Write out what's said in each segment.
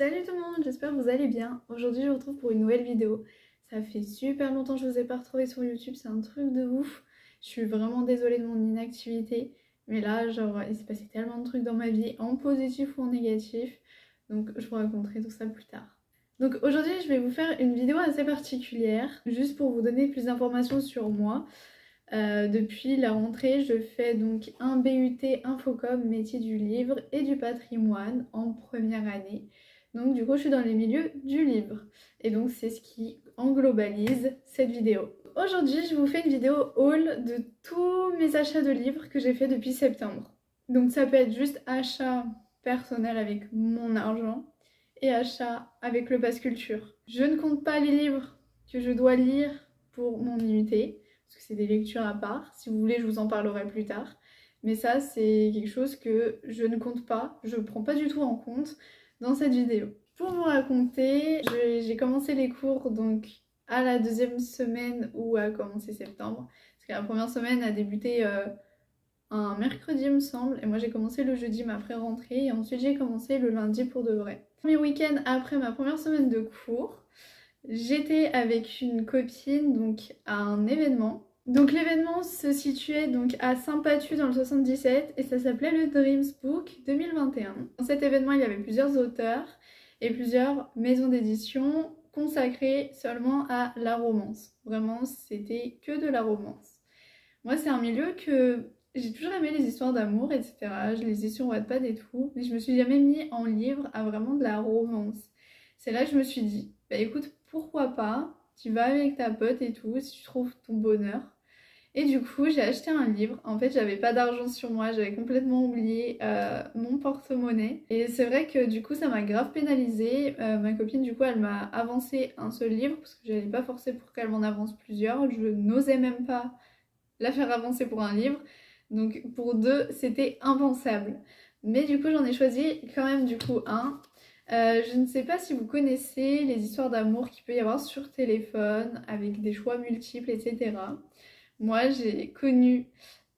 Salut tout le monde, j'espère que vous allez bien. Aujourd'hui je vous retrouve pour une nouvelle vidéo. Ça fait super longtemps que je vous ai pas retrouvé sur YouTube, c'est un truc de ouf. Je suis vraiment désolée de mon inactivité, mais là genre il s'est passé tellement de trucs dans ma vie, en positif ou en négatif. Donc je vous raconterai tout ça plus tard. Donc aujourd'hui je vais vous faire une vidéo assez particulière, juste pour vous donner plus d'informations sur moi. Depuis la rentrée, je fais donc un BUT Infocom, métier du livre et du patrimoine en première année. Donc du coup, je suis dans les milieux du livre. Et donc c'est ce qui englobalise cette vidéo. Aujourd'hui, je vous fais une vidéo haul de tous mes achats de livres que j'ai fait depuis septembre. Donc ça peut être juste achat personnel avec mon argent et achat avec le pass culture. Je ne compte pas les livres que je dois lire pour mon IUT parce que c'est des lectures à part. Si vous voulez, je vous en parlerai plus tard. Mais ça, c'est quelque chose que je ne compte pas, je ne prends pas du tout en compte dans cette vidéo. Pour vous raconter, j'ai commencé les cours donc à la deuxième semaine où a commencé septembre. Parce que la première semaine a débuté un mercredi, il me semble. Et moi, j'ai commencé le jeudi, ma pré-rentrée. Et ensuite, j'ai commencé le lundi pour de vrai. Premier week-end après ma première semaine de cours, j'étais avec une copine donc à un événement. Donc l'événement se situait donc à Saint-Pathu dans le 77 et ça s'appelait le Dreams Book 2021. Dans cet événement, il y avait plusieurs auteurs et plusieurs maisons d'édition consacrées seulement à la romance. Vraiment, c'était que de la romance. Moi, c'est un milieu que j'ai toujours aimé, les histoires d'amour, etc. Je les ai sur Wattpad et tout, mais je me suis jamais mis en livre à vraiment de la romance. C'est là que je me suis dit, bah écoute, pourquoi pas, tu vas avec ta pote et tout, si tu trouves ton bonheur. Et du coup, j'ai acheté un livre. En fait, j'avais pas d'argent sur moi, j'avais complètement oublié mon porte-monnaie. Et c'est vrai que du coup, ça m'a grave pénalisée. Ma copine, du coup, elle m'a avancé un seul livre parce que j'allais pas forcer pour qu'elle m'en avance plusieurs. Je n'osais même pas la faire avancer pour un livre. Donc pour deux, c'était impensable. Mais du coup, j'en ai choisi quand même du coup un. Je ne sais pas si vous connaissez les histoires d'amour qu'il peut y avoir sur téléphone avec des choix multiples, etc. Moi, j'ai connu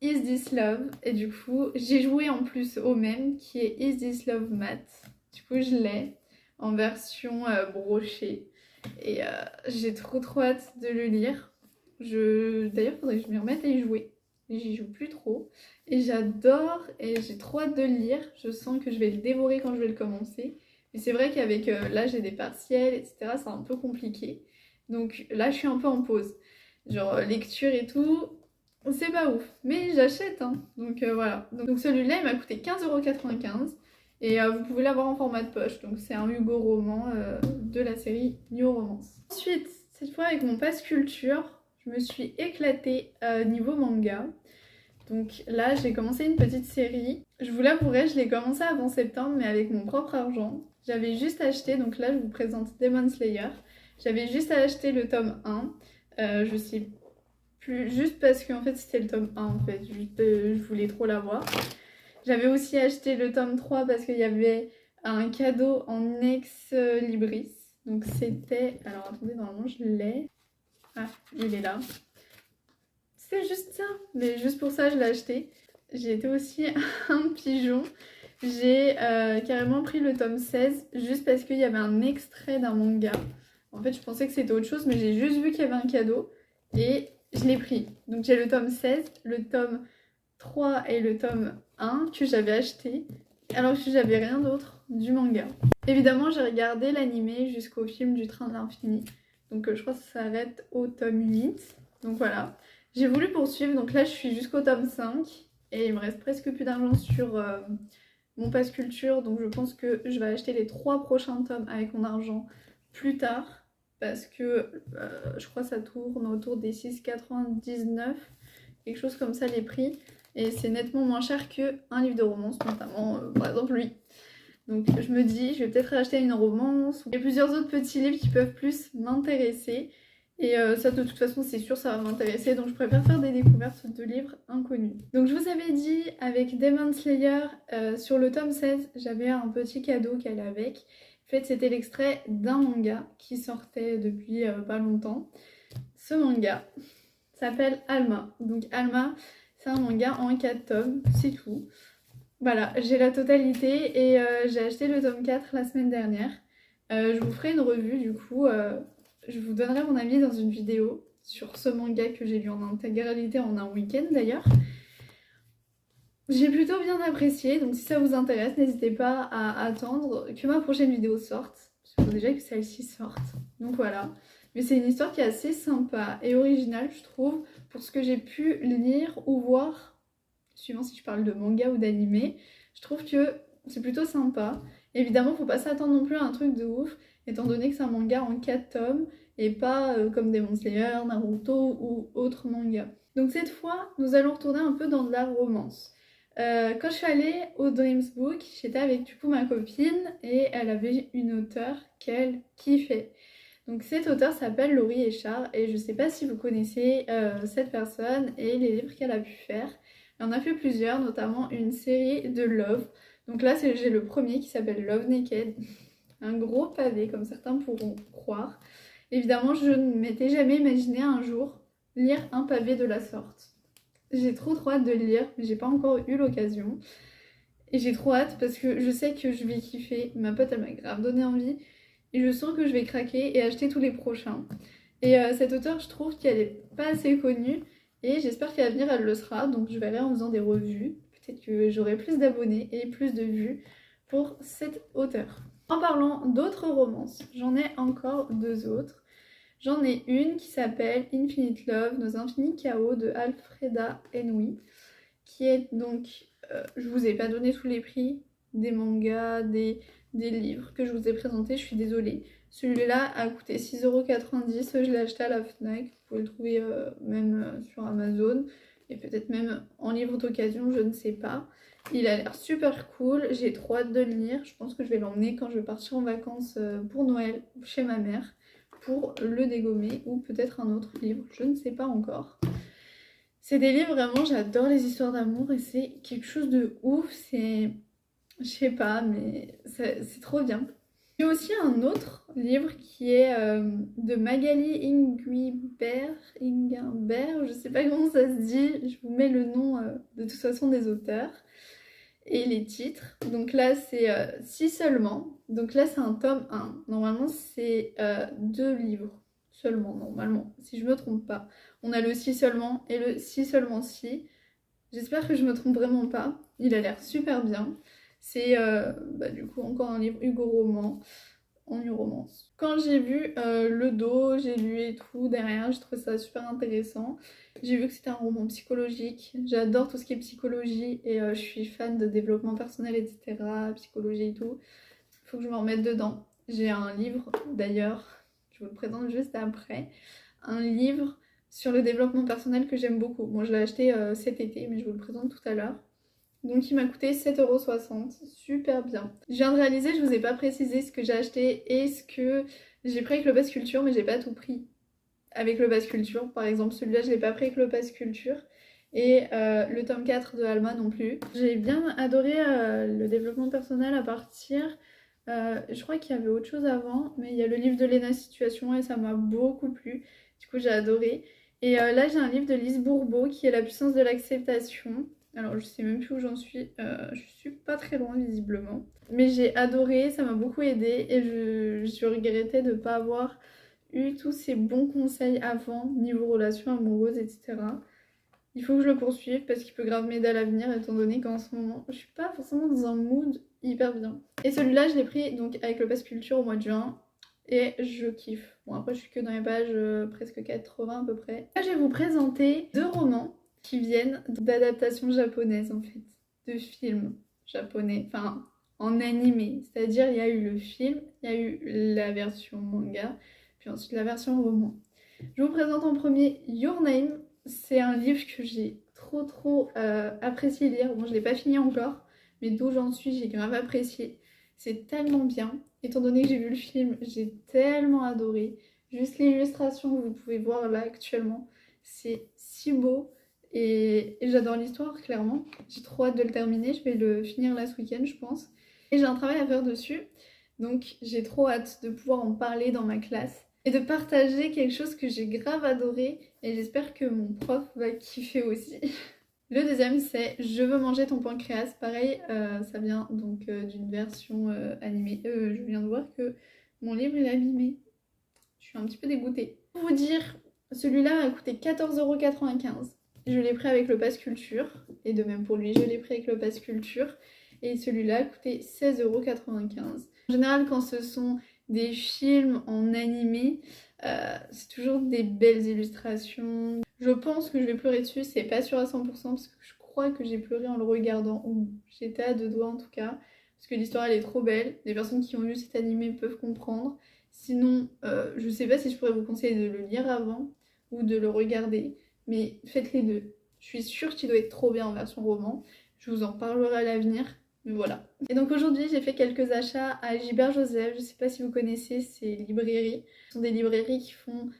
Is This Love et du coup, j'ai joué en plus au même qui est Is This Love Matte. Du coup, je l'ai en version brochée et j'ai trop hâte de le lire. D'ailleurs, faudrait que je m'y remette à y jouer. J'y joue plus trop. Et j'adore et j'ai trop hâte de le lire. Je sens que je vais le dévorer quand je vais le commencer. Mais c'est vrai qu'avec là, j'ai des partiels, etc. C'est un peu compliqué. Donc là, je suis un peu en pause. Genre lecture et tout, c'est pas ouf. Mais j'achète, hein. Donc voilà. Donc celui-là, il m'a coûté 15,95 € et vous pouvez l'avoir en format de poche. Donc c'est un Hugo roman de la série New Romance. Ensuite, cette fois avec mon pass culture, je me suis éclatée niveau manga. Donc là, j'ai commencé une petite série. Je vous l'avouerai, je l'ai commencé avant septembre, mais avec mon propre argent. J'avais juste acheté, donc là, je vous présente Demon Slayer. J'avais juste acheté le tome 1. Je sais plus, juste parce qu'en fait, c'était le tome 1, en fait. Juste, je voulais trop l'avoir. J'avais aussi acheté le tome 3 parce qu'il y avait un cadeau en ex-libris. Donc c'était... Alors attendez, normalement, je l'ai. Ah, il est là. C'est juste ça, mais juste pour ça je l'ai acheté. J'ai été aussi un pigeon. J'ai carrément pris le tome 16 juste parce qu'il y avait un extrait d'un manga. En fait je pensais que c'était autre chose mais j'ai juste vu qu'il y avait un cadeau et je l'ai pris. Donc j'ai le tome 16, le tome 3 et le tome 1 que j'avais acheté alors que j'avais rien d'autre du manga. Évidemment j'ai regardé l'animé jusqu'au film du Train de l'Infini. Donc je crois que ça s'arrête au tome 8. Donc voilà. J'ai voulu poursuivre, donc là je suis jusqu'au tome 5 et il me reste presque plus d'argent sur mon pass culture, donc je pense que je vais acheter les 3 prochains tomes avec mon argent plus tard parce que je crois que ça tourne autour des 6,99, quelque chose comme ça les prix, et c'est nettement moins cher qu'un livre de romance, notamment par exemple lui. Donc je me dis, je vais peut-être acheter une romance. Il y a plusieurs autres petits livres qui peuvent plus m'intéresser. Et ça de toute façon c'est sûr ça va m'intéresser, donc je préfère faire des découvertes de livres inconnus. Donc je vous avais dit avec Demon Slayer sur le tome 16 j'avais un petit cadeau qui allait avec. En fait c'était l'extrait d'un manga qui sortait depuis pas longtemps. Ce manga s'appelle Alma. Donc Alma c'est un manga en 4 tomes, c'est tout. Voilà, j'ai la totalité et j'ai acheté le tome 4 la semaine dernière. Je vous ferai une revue du coup, je vous donnerai mon avis dans une vidéo sur ce manga que j'ai lu en intégralité en un week-end d'ailleurs. J'ai plutôt bien apprécié, donc si ça vous intéresse, n'hésitez pas à attendre que ma prochaine vidéo sorte. Il faut déjà que celle-ci sorte, donc voilà. Mais c'est une histoire qui est assez sympa et originale, je trouve, pour ce que j'ai pu lire ou voir, suivant si je parle de manga ou d'animé. Je trouve que c'est plutôt sympa. Évidemment, faut pas s'attendre non plus à un truc de ouf, étant donné que c'est un manga en 4 tomes et pas comme Demon Slayer, Naruto ou autres mangas. Donc cette fois, nous allons retourner un peu dans de la romance. Quand je suis allée au Dreams Book, j'étais avec du coup ma copine et elle avait une auteure qu'elle kiffait. Donc cette auteure s'appelle Laurie Echard et je sais pas si vous connaissez cette personne et les livres qu'elle a pu faire. Elle en a fait plusieurs, notamment une série de Love. Donc là j'ai le premier qui s'appelle Love Naked, un gros pavé comme certains pourront croire. Évidemment je ne m'étais jamais imaginé un jour lire un pavé de la sorte. J'ai trop hâte de le lire, mais j'ai pas encore eu l'occasion. Et j'ai trop hâte parce que je sais que je vais kiffer. Ma pote, elle m'a grave donné envie. Et je sens que je vais craquer et acheter tous les prochains. Et cette auteure, je trouve qu'elle est pas assez connue. Et j'espère qu'à l'avenir, elle le sera. Donc je verrai en faisant des revues. Peut-être que j'aurai plus d'abonnés et plus de vues pour cette auteure. En parlant d'autres romances, j'en ai encore deux autres. J'en ai une qui s'appelle Infinite Love, Nos Infinis Chaos de Alfreda Henry, qui est donc, je vous ai pas donné tous les prix des mangas, des livres que je vous ai présentés, je suis désolée. Celui-là a coûté 6,90 €, je l'ai acheté à la Fnac, vous pouvez le trouver même sur Amazon, et peut-être même en livre d'occasion, je ne sais pas. Il a l'air super cool, j'ai trop hâte de le lire, je pense que je vais l'emmener quand je vais partir en vacances pour Noël chez ma mère, pour le dégommer ou peut-être un autre livre, je ne sais pas encore. C'est des livres vraiment, j'adore les histoires d'amour et c'est quelque chose de ouf, c'est, je sais pas, mais c'est trop bien. Il y a aussi un autre livre qui est de Magali Inguimbert, je sais pas comment ça se dit, je vous mets le nom de toute façon des auteurs et les titres. Donc là c'est Si seulement, donc là c'est un tome 1, normalement c'est 2 livres seulement, normalement, si je me trompe pas. On a le Si seulement et le Si seulement si. J'espère que je me trompe vraiment pas, il a l'air super bien. C'est du coup encore un livre Hugo Roman en romance. Quand j'ai vu le dos, j'ai lu et tout derrière, j'ai trouvé ça super intéressant. J'ai vu que c'était un roman psychologique, j'adore tout ce qui est psychologie et je suis fan de développement personnel, etc., psychologie et tout. Faut que je me remette dedans. J'ai un livre d'ailleurs, je vous le présente juste après, un livre sur le développement personnel que j'aime beaucoup. Bon, je l'ai acheté cet été, mais je vous le présente tout à l'heure. Donc il m'a coûté 7,60 €, super bien. Je viens de réaliser, je vous ai pas précisé ce que j'ai acheté et ce que j'ai pris avec le Pass Culture, mais j'ai pas tout pris avec le Pass Culture. Par exemple, celui-là, je l'ai pas pris avec le Pass Culture. Et le tome 4 de Alma non plus. J'ai bien adoré le développement personnel à partir... je crois qu'il y avait autre chose avant, mais il y a le livre de Léna Situation et ça m'a beaucoup plu. Du coup, j'ai adoré. Et là, j'ai un livre de Lise Bourbeau qui est La puissance de l'acceptation. Alors je sais même plus où j'en suis, je suis pas très loin visiblement. Mais j'ai adoré, ça m'a beaucoup aidé et je regrettais de ne pas avoir eu tous ces bons conseils avant, niveau relations amoureuses, etc. Il faut que je le poursuive parce qu'il peut grave m'aider à l'avenir étant donné qu'en ce moment je suis pas forcément dans un mood hyper bien. Et celui-là je l'ai pris donc avec le Pass Culture au mois de juin. Et je kiffe. Bon après je suis que dans les pages presque 80 à peu près. Là je vais vous présenter deux romans qui viennent d'adaptations japonaises en fait, de films japonais, enfin en animé, c'est-à-dire il y a eu le film, il y a eu la version manga, puis ensuite la version roman. Je vous présente en premier Your Name, c'est un livre que j'ai trop apprécié lire, bon je l'ai pas fini encore, mais d'où j'en suis j'ai grave apprécié, c'est tellement bien, étant donné que j'ai vu le film, j'ai tellement adoré, juste l'illustration que vous pouvez voir là actuellement, c'est si beau. Et j'adore l'histoire, clairement. J'ai trop hâte de le terminer. Je vais le finir là ce week-end, je pense. Et j'ai un travail à faire dessus. Donc j'ai trop hâte de pouvoir en parler dans ma classe. Et de partager quelque chose que j'ai grave adoré. Et j'espère que mon prof va kiffer aussi. Le deuxième, c'est Je veux manger ton pancréas. Pareil, ça vient donc d'une version animée. Je viens de voir que mon livre il est abîmé. Je suis un petit peu dégoûtée. Pour vous dire, celui-là m'a coûté 14,95 €. Je l'ai pris avec le pass culture, et de même pour lui, je l'ai pris avec le pass culture. Et celui-là a coûté 16,95 €. En général, quand ce sont des films en animé, c'est toujours des belles illustrations. Je pense que je vais pleurer dessus, c'est pas sûr à 100% parce que je crois que j'ai pleuré en le regardant, ou j'étais à deux doigts en tout cas, parce que l'histoire elle est trop belle. Les personnes qui ont vu cet animé peuvent comprendre. Sinon, je sais pas si je pourrais vous conseiller de le lire avant ou de le regarder, mais faites les deux. Je suis sûre qu'il doit être trop bien en version roman. Je vous en parlerai à l'avenir. Mais voilà. Et donc aujourd'hui, j'ai fait quelques achats à Gilbert Joseph. Je sais pas si vous connaissez ces librairies. Ce sont des librairies qui font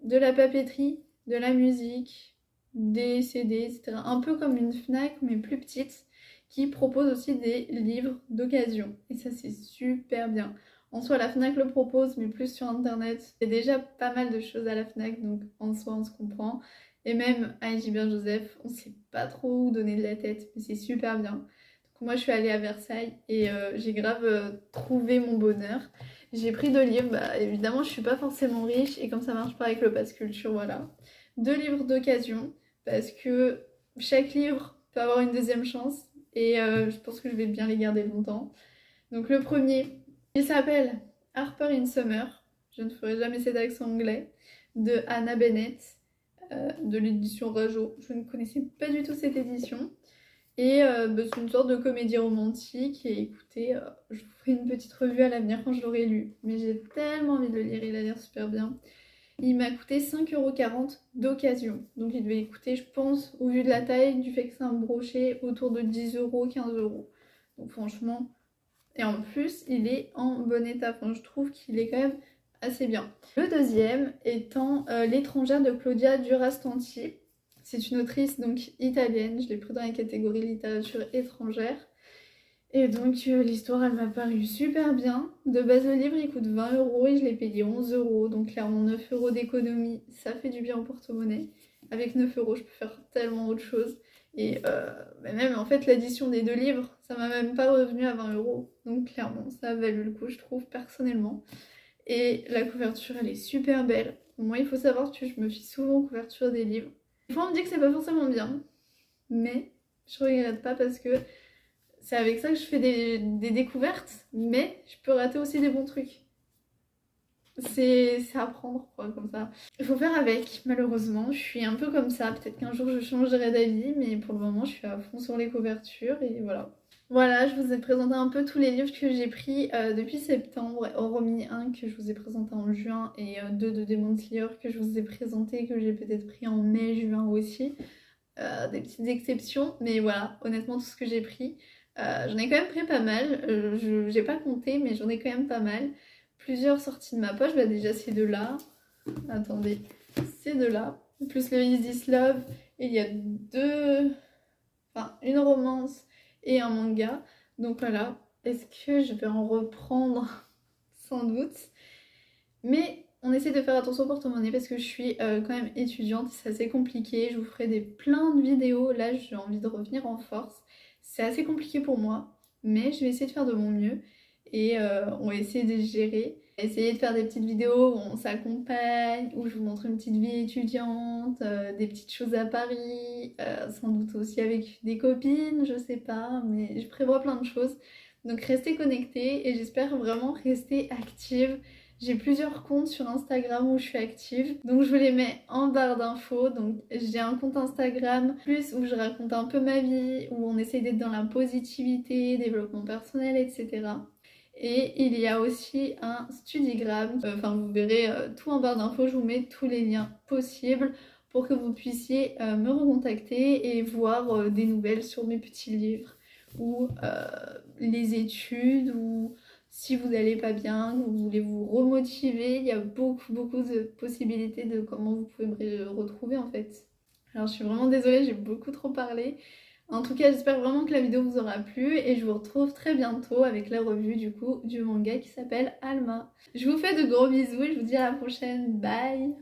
de la papeterie, de la musique, des CD, etc. Un peu comme une Fnac, mais plus petite, qui propose aussi des livres d'occasion. Et ça, c'est super bien. En soi, la Fnac le propose, mais plus sur Internet. Il y a déjà pas mal de choses à la Fnac, donc en soi, on se comprend. Et même à Gilbert Joseph, on sait pas trop où donner de la tête, mais c'est super bien. Moi, je suis allée à Versailles et j'ai grave trouvé mon bonheur. J'ai pris 2 livres. Bah, évidemment, je suis pas forcément riche et comme ça marche pas avec le pass culture, voilà. 2 livres d'occasion parce que chaque livre peut avoir une deuxième chance et je pense que je vais bien les garder longtemps. Donc le premier, il s'appelle Harper in Summer. Je ne ferai jamais cet accent anglais. De Anna Bennett, de l'édition Rajo. Je ne connaissais pas du tout cette édition. Et bah, c'est une sorte de comédie romantique. Et écoutez, je vous ferai une petite revue à l'avenir quand je l'aurai lu. Mais j'ai tellement envie de le lire, il a l'air super bien. Il m'a coûté 5,40 € d'occasion. Donc il devait coûter, je pense, au vu de la taille, du fait que c'est un brochet, autour de 10 €, 15 €. Donc franchement... Et en plus, il est en bon état. Enfin, je trouve qu'il est quand même assez bien. Le deuxième étant L'étrangère de Claudia Durastanti. C'est une autrice donc italienne, je l'ai pris dans la catégorie littérature étrangère. Et donc l'histoire elle m'a paru super bien. De base le livre il coûte 20 € et je l'ai payé 11 €. Donc clairement 9 € d'économie, ça fait du bien au porte-monnaie. Avec 9 € je peux faire tellement autre chose. Et même en fait l'addition des 2 livres, ça m'a même pas revenu à 20 €. Donc clairement ça a valu le coup je trouve personnellement. Et la couverture elle est super belle. Moi il faut savoir que je me fie souvent aux couvertures des livres. Des fois on me dit que c'est pas forcément bien, mais je regrette pas parce que c'est avec ça que je fais des découvertes, mais je peux rater aussi des bons trucs. C'est à prendre quoi, comme ça. Il faut faire avec, malheureusement. Je suis un peu comme ça. Peut-être qu'un jour je changerai d'avis, mais pour le moment je suis à fond sur les couvertures et voilà. Voilà, je vous ai présenté un peu tous les livres que j'ai pris depuis septembre, hormis un que je vous ai présenté en juin et 2 de Demon Slayer que je vous ai présenté, que j'ai peut-être pris en mai, juin aussi. Des petites exceptions, mais voilà, honnêtement tout ce que j'ai pris, j'en ai quand même pris pas mal, j'ai pas compté mais j'en ai quand même pas mal. Plusieurs sorties de ma poche, bah déjà ces deux-là, attendez, ces deux-là, plus le Is This Love, et il y a une romance et un manga, donc voilà. Est-ce que je vais en reprendre? Sans doute, mais on essaie de faire attention au porte-monnaie parce que je suis quand même étudiante et c'est assez compliqué. Je vous ferai plein de vidéos. Là, j'ai envie de revenir en force. C'est assez compliqué pour moi, mais je vais essayer de faire de mon mieux et on va essayer de gérer. Essayer de faire des petites vidéos où on s'accompagne, où je vous montre une petite vie étudiante, des petites choses à Paris, sans doute aussi avec des copines, je sais pas, mais je prévois plein de choses. Donc restez connectés et j'espère vraiment rester active. J'ai plusieurs comptes sur Instagram où je suis active, donc je vous les mets en barre d'infos. Donc j'ai un compte Instagram plus où je raconte un peu ma vie, où on essaie d'être dans la positivité, développement personnel, etc. Et il y a aussi un Studigram, enfin vous verrez tout en barre d'infos, je vous mets tous les liens possibles pour que vous puissiez me recontacter et voir des nouvelles sur mes petits livres ou les études ou si vous n'allez pas bien, que vous voulez vous remotiver, il y a beaucoup de possibilités de comment vous pouvez me retrouver en fait. Alors je suis vraiment désolée, j'ai beaucoup trop parlé. En tout cas, j'espère vraiment que la vidéo vous aura plu et je vous retrouve très bientôt avec la revue du coup du manga qui s'appelle Alma. Je vous fais de gros bisous et je vous dis à la prochaine, bye!